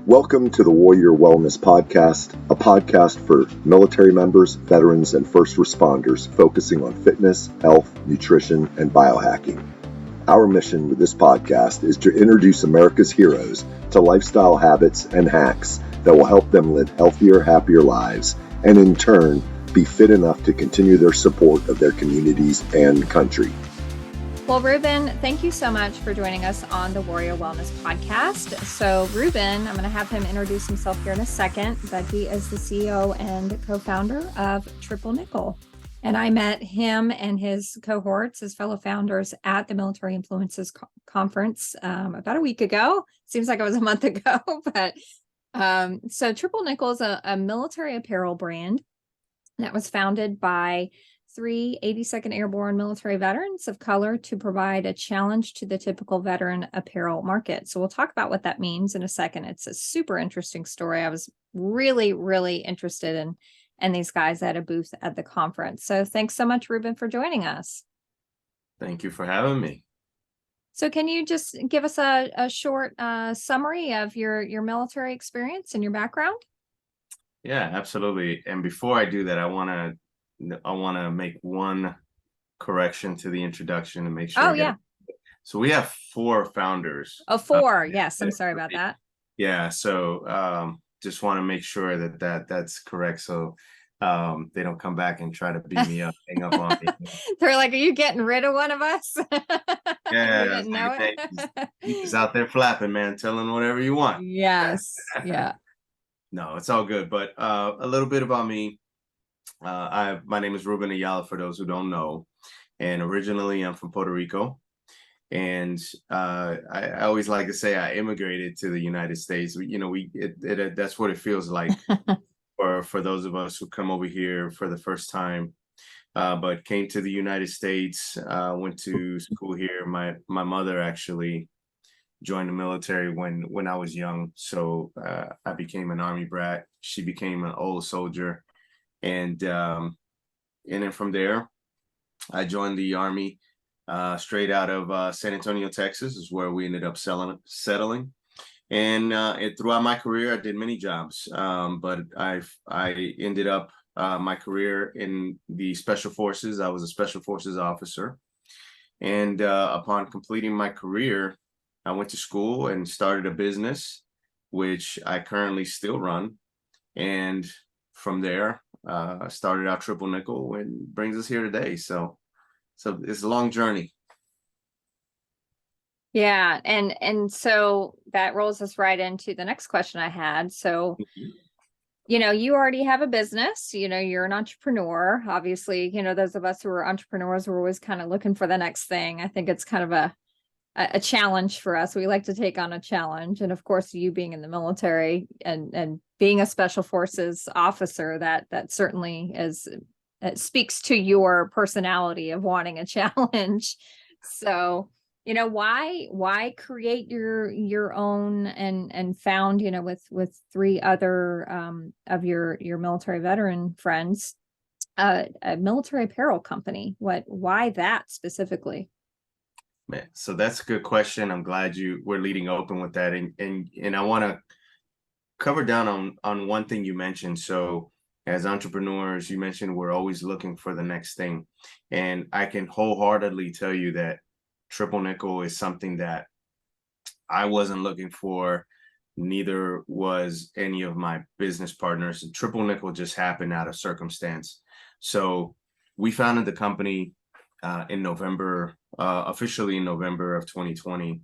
Welcome to the Warrior Wellness Podcast, a podcast for military members, veterans, and first responders focusing on fitness, health, nutrition, and biohacking. Our mission with this podcast is to introduce America's heroes to lifestyle habits and hacks that will help them live healthier, happier lives, and in turn, be fit enough to continue their support of their communities and country. Well, Ruben, thank you so much for joining us on the Warrior Wellness Podcast. So Ruben, I'm going to have him introduce himself here in a second, but he is the CEO and co-founder of Triple Nickel. And I met him and his cohorts, his fellow founders, at the Military Influences Conference about a week ago. Seems like it was a month ago, but so Triple Nickel is a military apparel brand that was founded by 3 82nd Airborne military veterans of color to provide a challenge to the typical veteran apparel market. So we'll talk about what that means in a second. It's a super interesting story. I was really interested in these guys at a booth at the conference. So thanks so much, Ruben, for joining us. Thank you for having me. So can you just give us a short summary of your military experience and your background? Yeah, absolutely. And before I do that, I want to make one correction to the introduction and make sure. Oh, yeah. So we have 4 founders. Oh, 4. Yes. I'm sorry about that. Yeah. So just want to make sure that's correct. So they don't come back and try to beat me up, hang up on me. They're like, are you getting rid of one of us? Yeah. Like, he's out there flapping, man, telling whatever you want. Yes. Yeah. No, it's all good. But a little bit about me. My name is Ruben Ayala, for those who don't know, and originally I'm from Puerto Rico, and I always like to say I immigrated to the United States. That's what it feels like for those of us who come over here for the first time, but came to the United States, went to school here. My mother actually joined the military when I was young, so I became an Army brat. She became an old soldier. And then from there, I joined the Army straight out of San Antonio, Texas, is where we ended up settling. And throughout my career, I did many jobs, but I ended up my career in the Special Forces. I was a Special Forces officer. And upon completing my career, I went to school and started a business, which I currently still run. And from there, started out Triple Nickel and brings us here today. So it's a long journey. Yeah. And so that rolls us right into the next question I had. So, you already have a business, you're an entrepreneur. Obviously, those of us who are entrepreneurs, we're always kind of looking for the next thing. I think it's kind of a challenge for us. We like to take on a challenge. And of course, you being in the military and being a Special Forces officer, that certainly it speaks to your personality of wanting a challenge. So, why create your own and found, with 3 other of your military veteran friends, a military apparel company? Why that specifically? Man, so that's a good question. I'm glad we're leading open with that. And I want to cover down on one thing you mentioned. So as entrepreneurs, you mentioned we're always looking for the next thing. And I can wholeheartedly tell you that Triple Nickel is something that I wasn't looking for. Neither was any of my business partners. Triple Nickel just happened out of circumstance. So we founded the company in November, officially in November of 2020.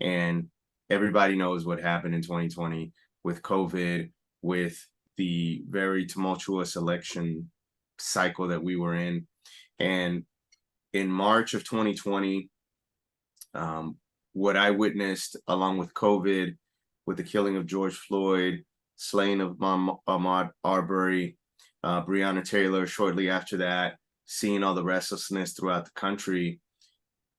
And everybody knows what happened in 2020 with COVID, with the very tumultuous election cycle that we were in. And in March of 2020, what I witnessed along with COVID, with the killing of George Floyd, slaying of Ahmaud Arbery, Breonna Taylor shortly after that, seeing all the restlessness throughout the country,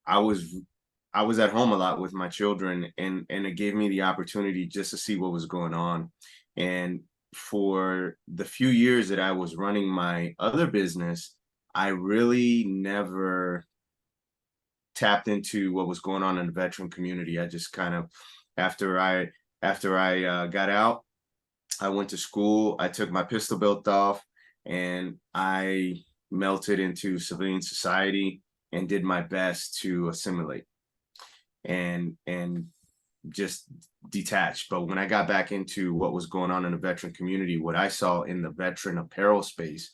I was at home a lot with my children, and it gave me the opportunity just to see what was going on. And for the few years that I was running my other business, I really never tapped into what was going on in the veteran community. I just kind of, after I After I got out, I went to school. I took my pistol belt off and I melted into civilian society and did my best to assimilate and just detach. But when I got back into what was going on in the veteran community, what I saw in the veteran apparel space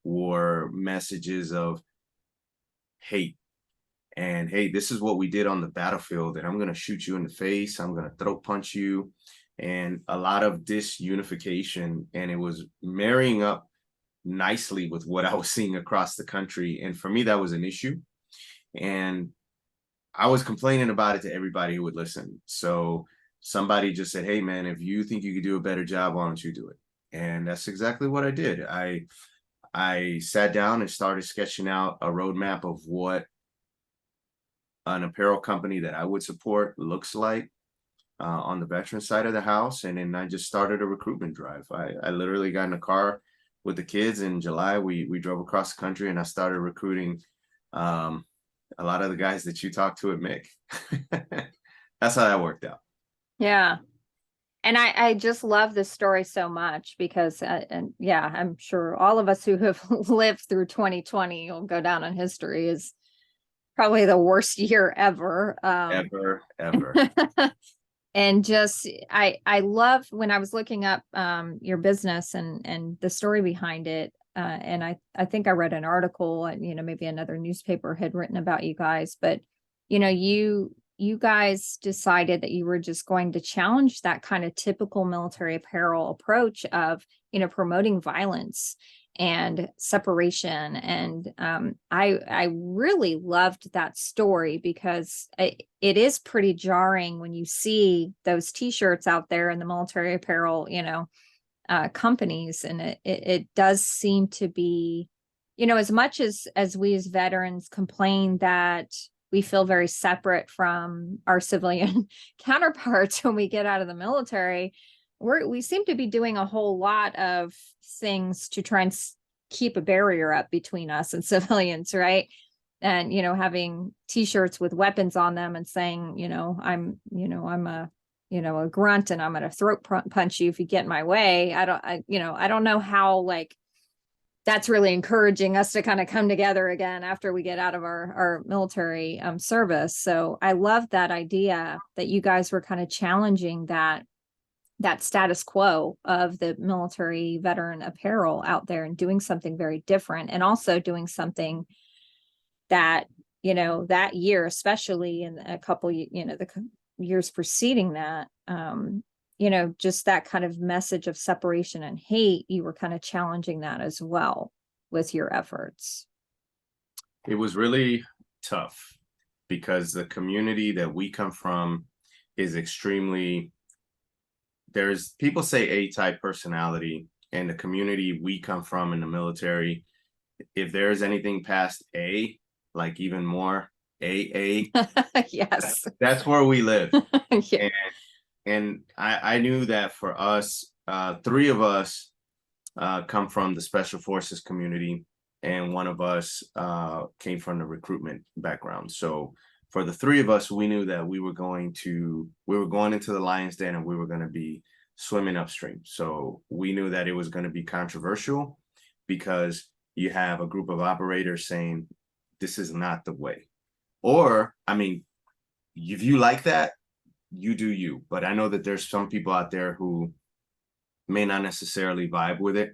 were messages of hate. And hey, this is what we did on the battlefield, and I'm going to shoot you in the face. I'm going to throat punch you. And a lot of disunification. And it was marrying up nicely with what I was seeing across the country. And for me, that was an issue. And I was complaining about it to everybody who would listen. So somebody just said, hey, man, if you think you could do a better job, why don't you do it? And that's exactly what I did. I sat down and started sketching out a roadmap of what an apparel company that I would support looks like on the veteran side of the house. And then I just started a recruitment drive. I literally got in a car with the kids in July. We drove across the country and I started recruiting a lot of the guys that you talked to at Mick. That's how that worked out. Yeah. And I just love this story so much because, and yeah, I'm sure all of us who have lived through 2020 will go down in history as probably the worst year ever. Ever. And just, I love when I was looking up your business and the story behind it. And I think I read an article and, maybe another newspaper had written about you guys, but, you guys decided that you were just going to challenge that kind of typical military apparel approach of, promoting violence and separation. And I really loved that story because it is pretty jarring when you see those t-shirts out there in the military apparel, companies. And it does seem to be, as much as we as veterans complain that we feel very separate from our civilian counterparts when we get out of the military, we seem to be doing a whole lot of things to try and keep a barrier up between us and civilians, right? And having t-shirts with weapons on them and saying, I'm a grunt and I'm going to throat punch you if you get in my way. I don't know how that's really encouraging us to kind of come together again after we get out of our military service. So I love that idea that you guys were kind of challenging that status quo of the military veteran apparel out there and doing something very different, and also doing something that, that year, especially in a couple, the years preceding that, just that kind of message of separation and hate, you were kind of challenging that as well with your efforts. It was really tough because the community that we come from is extremely, there's people say A-type personality, and the community we come from in the military, if there's anything past A, like even more AA, yes, that's where we live. Yeah. And I knew that for us, three of us come from the special forces community, and one of us came from the recruitment background. So for the three of us, we knew that we were going into the lion's den and we were going to be swimming upstream. So we knew that it was going to be controversial because you have a group of operators saying, this is not the way. Or, I mean, if you like that, you do you. But I know that there's some people out there who may not necessarily vibe with it.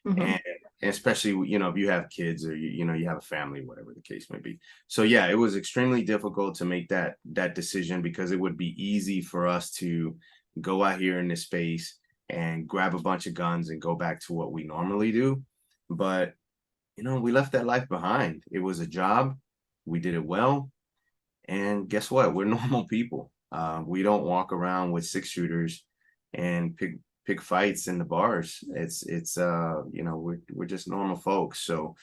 Mm-hmm. And especially, if you have kids or, you have a family, whatever the case may be. So, yeah, it was extremely difficult to make that decision because it would be easy for us to go out here in this space and grab a bunch of guns and go back to what we normally do. But, we left that life behind. It was a job. We did it well. And guess what? We're normal people. We don't walk around with 6-shooters and pick fights in the bars. It's we're just normal folks. So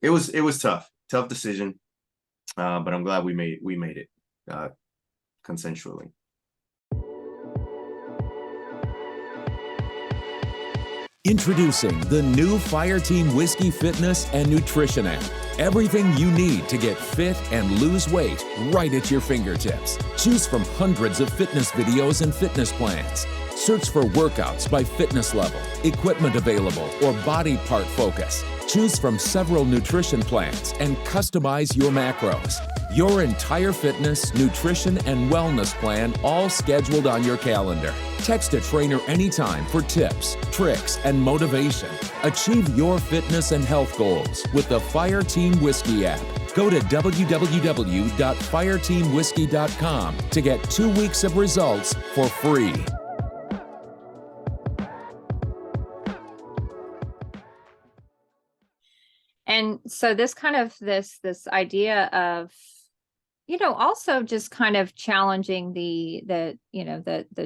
it was tough decision. But I'm glad we made it consensually. Introducing the new Fireteam Whiskey Fitness and Nutrition app. Everything you need to get fit and lose weight right at your fingertips. Choose from hundreds of fitness videos and fitness plans. Search for workouts by fitness level, equipment available, or body part focus. Choose from several nutrition plans and customize your macros. Your entire fitness, nutrition, and wellness plan all scheduled on your calendar. Text a trainer anytime for tips, tricks, and motivation. Achieve your fitness and health goals with the Fireteam Whiskey app. Go to www.fireteamwhiskey.com to get 2 weeks of results for free. And so this idea of, also just kind of challenging the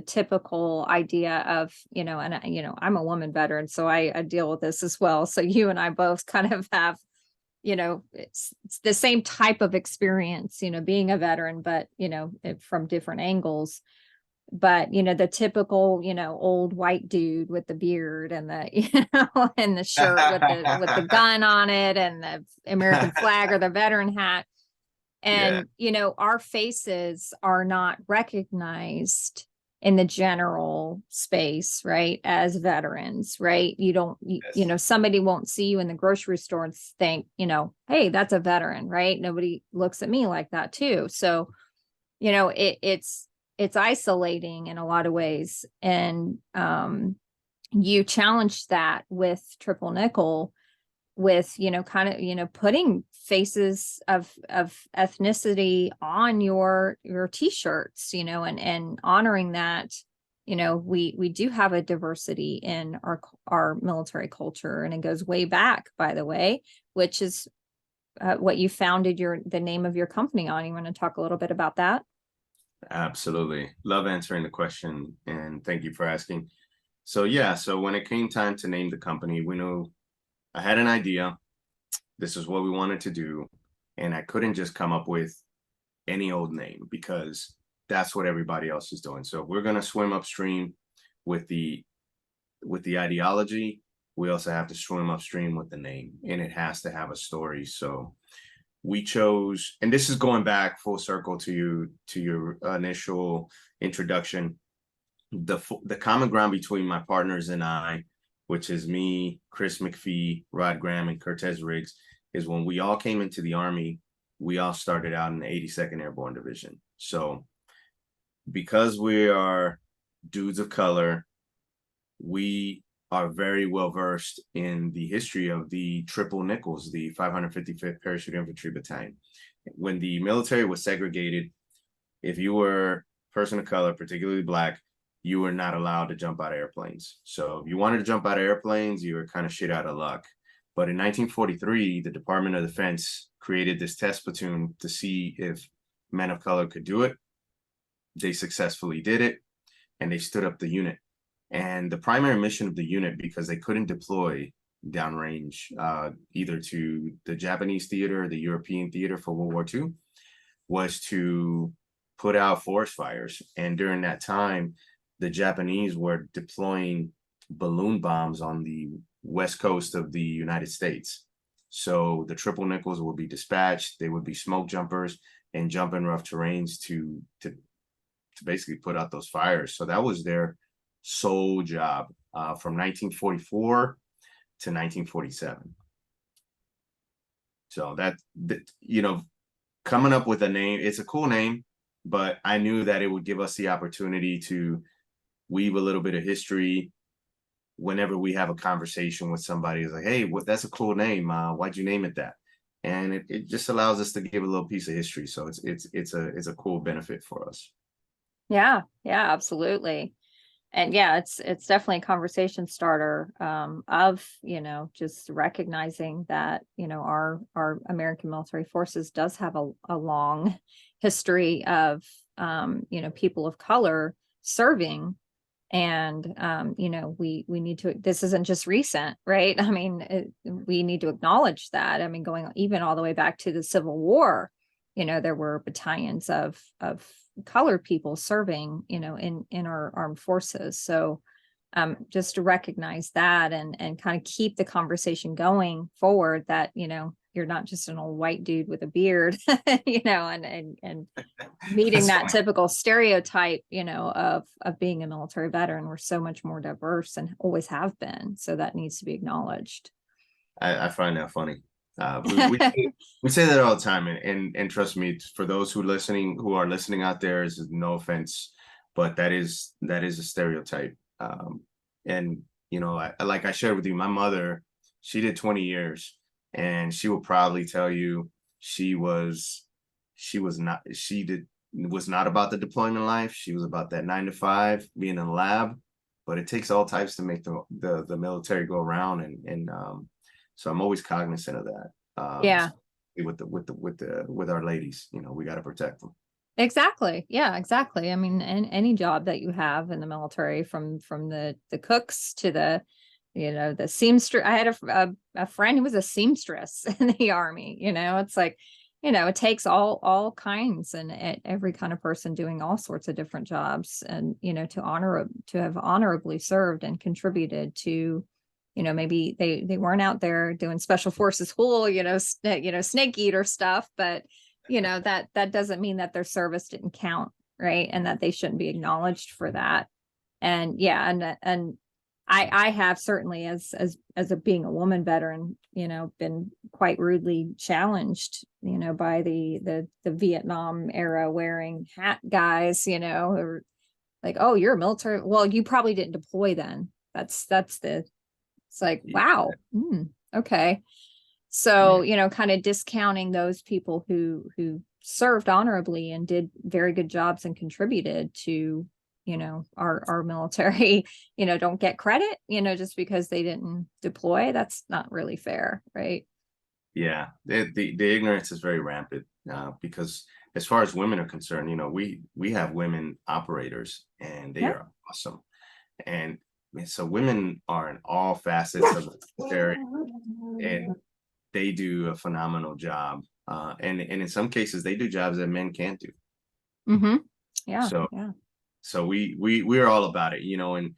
typical idea of, I'm a woman veteran, so I deal with this as well. So you and I both kind of have, it's the same type of experience, being a veteran, but, from different angles. But, the typical, old white dude with the beard and the, and the shirt with the gun on it and the American flag or the veteran hat. And, our faces are not recognized in the general space, right? As veterans, right? Somebody won't see you in the grocery store and think, hey, that's a veteran, right? Nobody looks at me like that too. So, it's isolating in a lot of ways. And you challenge that with Triple Nickel with, putting faces of ethnicity on your t-shirts, and honoring that, we do have a diversity in our military culture. And it goes way back, by the way, which is what you founded the name of your company on. You want to talk a little bit about that? Absolutely. Love answering the question, and thank you for asking. So when it came time to name the company, we knew I had an idea. This is what we wanted to do, and I couldn't just come up with any old name because that's what everybody else is doing. So we're going to swim upstream with the ideology. We also have to swim upstream with the name, and it has to have a story. So we chose, and this is going back full circle to your initial introduction, the common ground between my partners and I, which is me, Chris McPhee, Rod Graham, and Cortez Riggs, is when we all came into the Army, we all started out in the 82nd Airborne Division. So because we are dudes of color, we are very well versed in the history of the Triple Nickels, the 555th Parachute Infantry Battalion. When the military was segregated, if you were a person of color, particularly Black, you were not allowed to jump out of airplanes. So if you wanted to jump out of airplanes, you were kind of shit out of luck. But in 1943, the Department of Defense created this test platoon to see if men of color could do it. They successfully did it, and they stood up the unit. And the primary mission of the unit, because they couldn't deploy downrange either to the Japanese theater or the European theater for World War II, was to put out forest fires. And during that time, the Japanese were deploying balloon bombs on the west coast of the United States. So the Triple Nickels would be dispatched. They would be smoke jumpers and jump in rough terrains to basically put out those fires. So that was their sole job from 1944 to 1947. So that coming up with a name, it's a cool name, but I knew that it would give us the opportunity to weave a little bit of history whenever we have a conversation with somebody. It's like, hey, that's a cool name. Why'd you name it that? And it just allows us to give a little piece of history. So it's a cool benefit for us. Yeah, absolutely. And yeah, it's definitely a conversation starter of, just recognizing that, our American military forces does have a long history of, people of color serving. And, we need to, this isn't just recent, right? I mean, we need to acknowledge that. I mean, going even all the way back to the Civil War, there were battalions of colored people serving, in our armed forces. So, just to recognize that and kind of keep the conversation going forward, that, you know, you're not just an old white dude with a beard, you know, and meeting That's that funny. typical stereotype, you know, of being a military veteran. We're so much more diverse and always have been. So that needs to be acknowledged. I find that funny. We say that all the time, and trust me, for those who are listening out there, is no offense, but that is a stereotype. And you know, like I shared with you, my mother, she did 20 years, and she will probably tell you she was not about the deployment life. She was about that 9 to 5, being in the lab. But it takes all types to make the military go around, and so I'm always cognizant of that. Yeah. With our ladies, you know, we got to protect them. Exactly. Yeah, exactly. I mean, any job that you have in the military, from the cooks to the, you know, the seamstress. I had a friend who was a seamstress in the Army. You know, it's like, you know, it takes all kinds and every kind of person doing all sorts of different jobs, and, you know, to have honorably served and contributed to, you know, maybe they weren't out there doing special forces school, you know, snake eater stuff, but, you know, that doesn't mean that their service didn't count, right? And that they shouldn't be acknowledged for that. And yeah, and I have certainly, as being a woman veteran, you know, been quite rudely challenged, you know, by the Vietnam era wearing hat guys, you know, who are like, oh, you're a military. Well, you probably didn't deploy then. It's like, wow. Okay. So, you know, kind of discounting those people who served honorably and did very good jobs and contributed to, you know, our military, you know, don't get credit, you know, just because they didn't deploy. That's not really fair, right? Yeah, the ignorance is very rampant, because as far as women are concerned, you know, we have women operators, and they Yeah. are awesome. And so women are in all facets of the military, and they do a phenomenal job. And in some cases, they do jobs that men can't do. Mm-hmm. Yeah. So Yeah. so we're all about it, you know. And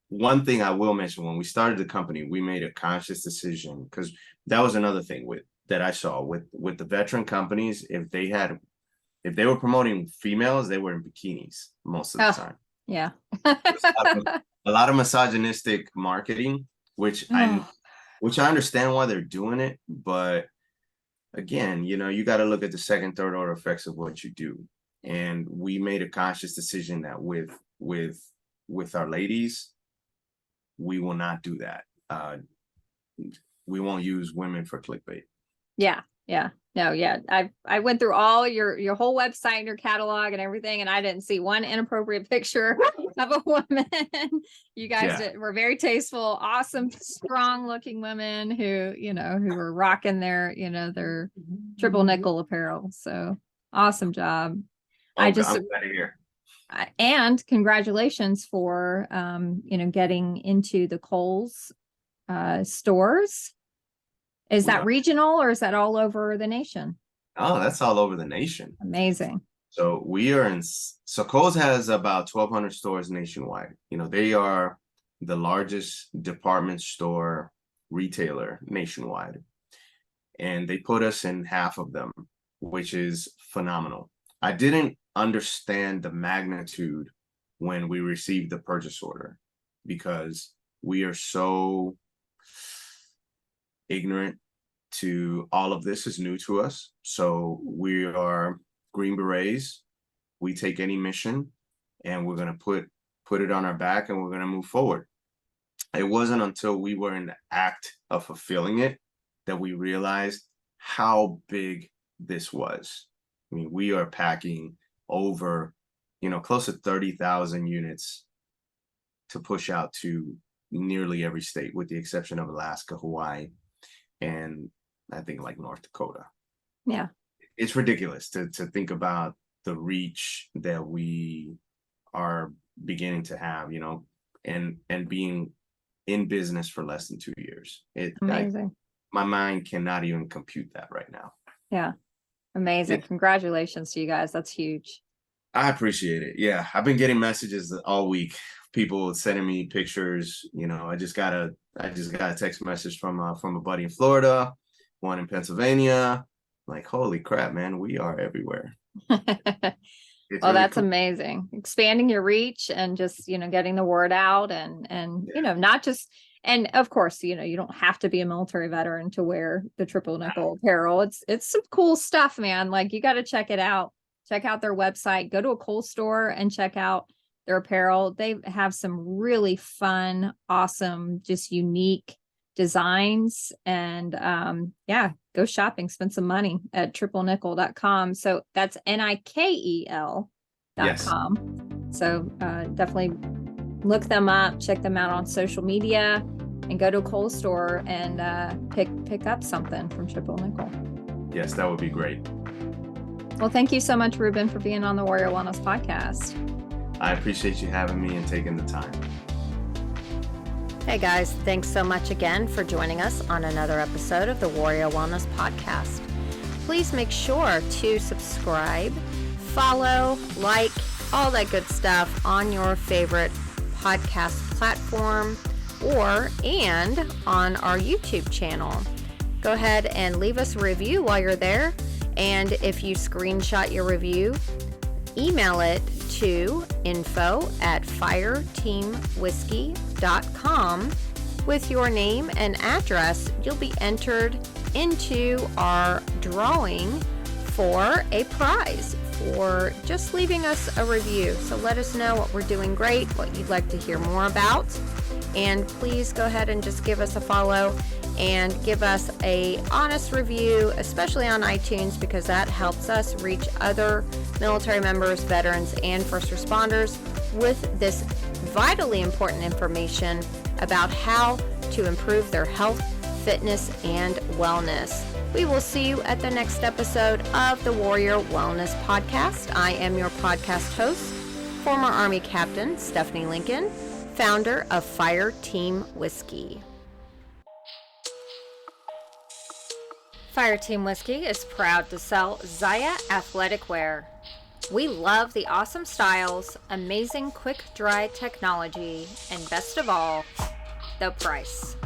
one thing I will mention, when we started the company, we made a conscious decision, because that was another thing that I saw with the veteran companies. If they were promoting females, they were in bikinis most of the time. Yeah. A lot of misogynistic marketing, which I understand why they're doing it, but again, you know, you got to look at the second, third order effects of what you do. And we made a conscious decision that with our ladies, we will not do that. We won't use women for clickbait. Yeah. Yeah. No, yeah. I went through all your whole website and your catalog and everything, and I didn't see one inappropriate picture of a woman. You guys were very tasteful, awesome, strong looking women who, you know, who were rocking their, you know, their triple nickel apparel. So awesome job. I'm glad to hear. And congratulations for, you know, getting into the Kohl's stores. Is that regional, or is that all over the nation? Oh, that's all over the nation. Amazing. So we are so Kohl's has about 1,200 stores nationwide. You know, they are the largest department store retailer nationwide. And they put us in half of them, which is phenomenal. I didn't understand the magnitude when we received the purchase order, because we are so ignorant to all of this. Is new to us. So we are Green Berets. We take any mission, and we're going to put it on our back, and we're going to move forward. It wasn't until we were in the act of fulfilling it that we realized how big this was. I mean, we are packing over, you know, close to 30,000 units to push out to nearly every state, with the exception of Alaska, Hawaii, and I think like North Dakota. Yeah. It's ridiculous to think about the reach that we are beginning to have, you know, and being in business for less than 2 years. Amazing. My mind cannot even compute that right now. Yeah. Amazing. Congratulations to you guys. That's huge. I appreciate it. Yeah, I've been getting messages all week. People sending me pictures. I just got a text message from a buddy in Florida, one in Pennsylvania. Like, holy crap, man, we are everywhere. It's Well, really that's cool. amazing. Expanding your reach and just, getting the word out and, not just, and of course, you don't have to be a military veteran to wear the triple nickel apparel. It's some cool stuff, man. Like, you got to check it out. Check out their website, go to a Kohl's store and check out their apparel. They have some really fun, awesome, just unique designs. And go shopping, spend some money at triplenickel.com. So that's Nikel.com. Yes. So definitely look them up, check them out on social media, and go to a Kohl's store and pick up something from Triple Nickel. Yes, that would be great. Well, thank you so much, Ruben, for being on the Warrior Wellness Podcast. I appreciate you having me and taking the time. Hey guys, thanks so much again for joining us on another episode of the Warrior Wellness Podcast. Please make sure to subscribe, follow, like, all that good stuff on your favorite podcast platform and on our YouTube channel. Go ahead and leave us a review while you're there. And if you screenshot your review, email it to info@fireteamwhiskey.com with your name and address. You'll be entered into our drawing for a prize for just leaving us a review. So let us know what we're doing great, what you'd like to hear more about. And please go ahead and just give us a follow and give us a honest review, especially on iTunes, because that helps us reach other military members, veterans, and first responders with this vitally important information about how to improve their health, fitness, and wellness. We will see you at the next episode of the Warrior Wellness Podcast. I am your podcast host, former Army Captain Stephanie Lincoln, founder of Fire Team Whiskey. Fire Team Whiskey is proud to sell Zaya athletic wear. We love the awesome styles, amazing quick dry technology, and best of all, the price.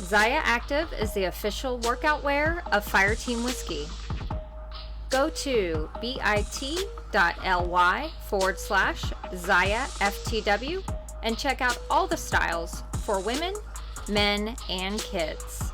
Zaya Active is the official workout wear of Fire Team Whiskey. Go to bit.ly/Zaya FTW and check out all the styles for women, men, and kids.